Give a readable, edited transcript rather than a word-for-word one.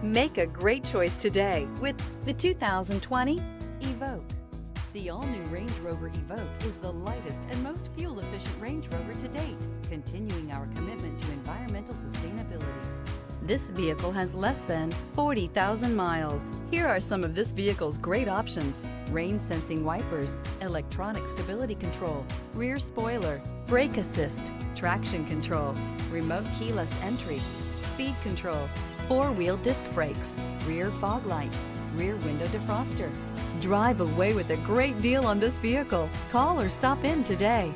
Make a great choice today with the 2020 Evoque. The all-new Range Rover Evoque is the lightest and most fuel-efficient Range Rover to date, continuing our commitment to environmental sustainability. This vehicle has less than 40,000 miles. Here are some of this vehicle's great options: rain-sensing wipers, electronic stability control, rear spoiler, brake assist, traction control, remote keyless entry, speed control, four-wheel disc brakes, rear fog light, rear window defroster. Drive away with a great deal on this vehicle. Call or stop in today.